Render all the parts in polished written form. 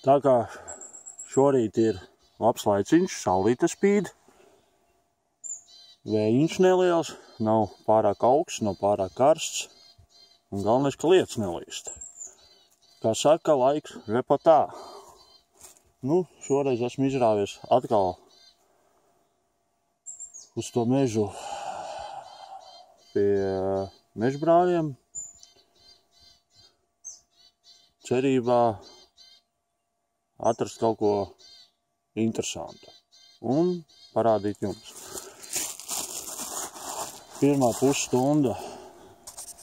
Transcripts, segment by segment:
Tā kā šorīt ir labs laiciņš, saulīte spīd, vējiņš neliels, nav pārāk augsts, nav pārāk karsts, un galvenais, ka lietus nelīst. Kā saka, laiks repatā. Nu, šoreiz esmu izrāvies atkal uz to mežu pie mežbrāļiem, cerībā atrast kaut ko interesantu un parādīt jums. Pirmā pusstunda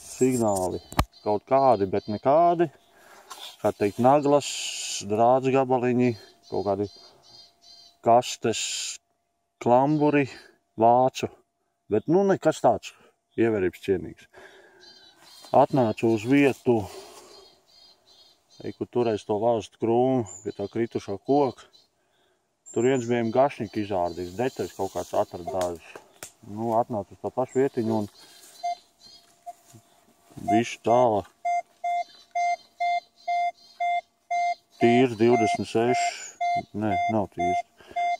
signāli kaut kādi, bet nekādi. Kā teikt, naglas, drāts gabaliņi, kaut kādi kastes, klamburi, vācu, bet nu nekas tāds ievērības cienīgs. Atnācu uz vietu, kur turēs to valstu krūmu pie tā kritušā koka. Tur viens bija gašņika izārdījis, detaļas kaut kāds atradās. Nu, atnācu uz tā pašu vietiņu un bišķi tālāk. Tīrs 26, ne, nav tīrs,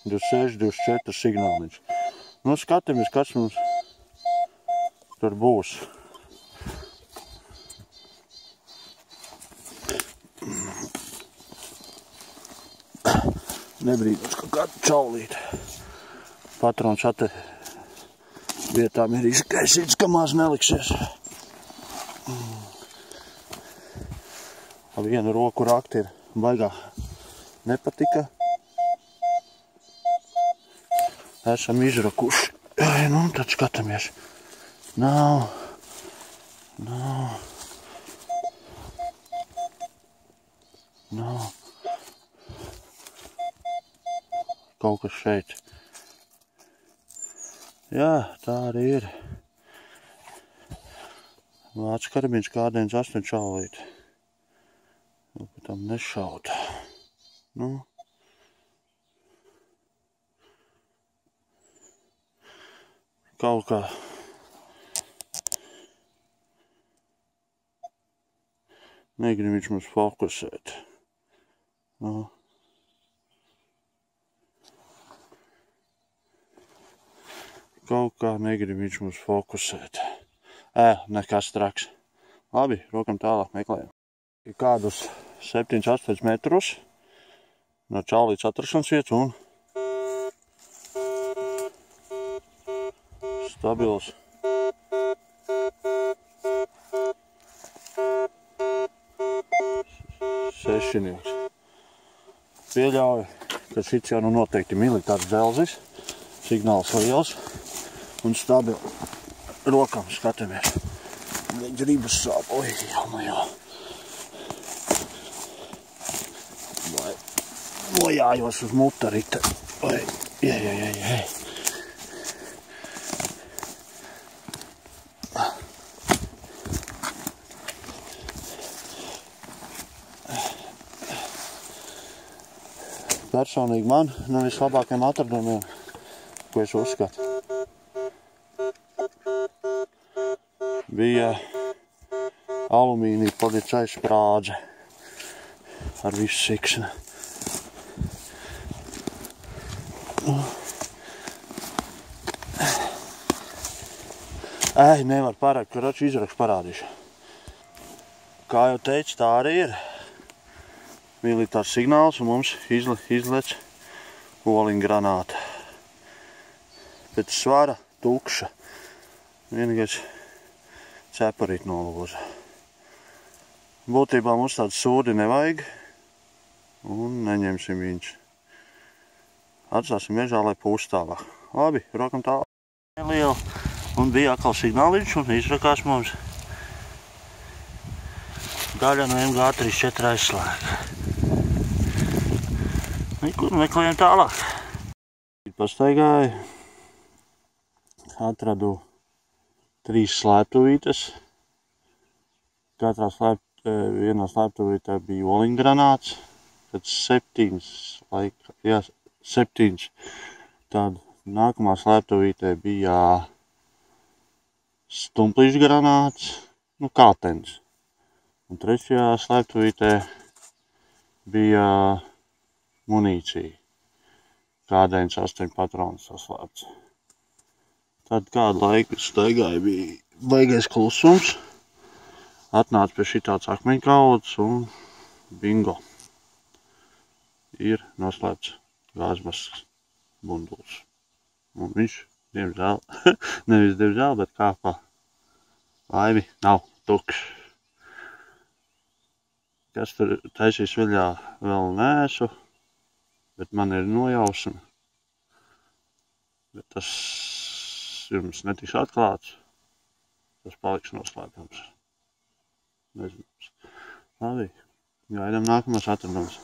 26, 24 signāliņš. Nu, skatāmies, kas mums tur būs. Nebrīdot kaut kādu čaulīti. Patrons ate vietām ir izkaisīts, ka maz neliksies. Ar vienu roku rakt ir baigā nepatika. Esam izrakuši. Nu, tad skatāmies. Nav. Kaut kas šeit. Jā, tā arī ir. Vācu karabiņš kādienas 8 čaulīti. Pēc tam nešaut. Nu. Kaut kā. Negrib viņš mums fokusēt. Nu. Kaut kā negrib viņš mums fokusēt. Nekas traks. Labi, rokam tālāk meklējam. Kādus 7-8 metrus no čaulītes atrašanas vietas un stabils sešinieks. Pieļauju, ka šits jau nu noteikti militārs dzelzis, signāls liels un stabils. Rokam skatāmies. Viņa ribas sāp. Oi, jā. Nojājos uz mutarita. Oi, jai. Personīgi man no vislabākajiem atradumiem, ko es uzskatu, bija alumīnija policijas sprādze ar visu siksni. Nevar pārāk, karoči izrakstu parādīšu. Kā jau teicu, tā arī ir militārs signāls un mums izlec oliņa granāta. Pēc svara tukša. Vienīgais ceparīt nolūza. Būtībā mums tādu sūdi nevajag un neņemsim viņš. Atstāsim mežā, lai pūst tālāk. Labi, rokam tālāk. Neliela. Un bija atkal signāliņš un izrakās mums daļa no MG34 aizslēga. Kur meklējam tālāk. Pastaigāju, atradu 3 slēptuvītes. Katrā vienā slēptuvītē bija oliņa granāts, tad 7 Tad nākamā slēptuvītē bija stumplīšu granāts, kātens. Un trešajā slēptuvītē bija munīcija. K98 patrons saslēpts. Tad kādu laiku staigāja, bija baigais klusums. Atnāca pie šitāds akmeņkauds un bingo. Ir noslēpts gāzmaskas bunduls. Un viņš, diemžēl, nevis diemžēl, bet kā pa laimi nav tukšs. Kas tur taisīs viļā vēl neesmu, bet man ir nojausma. Bet tas jums netiks atklāts, tas paliks noslēpams. Nezinu. Labi, gaidām nākamās atradumus.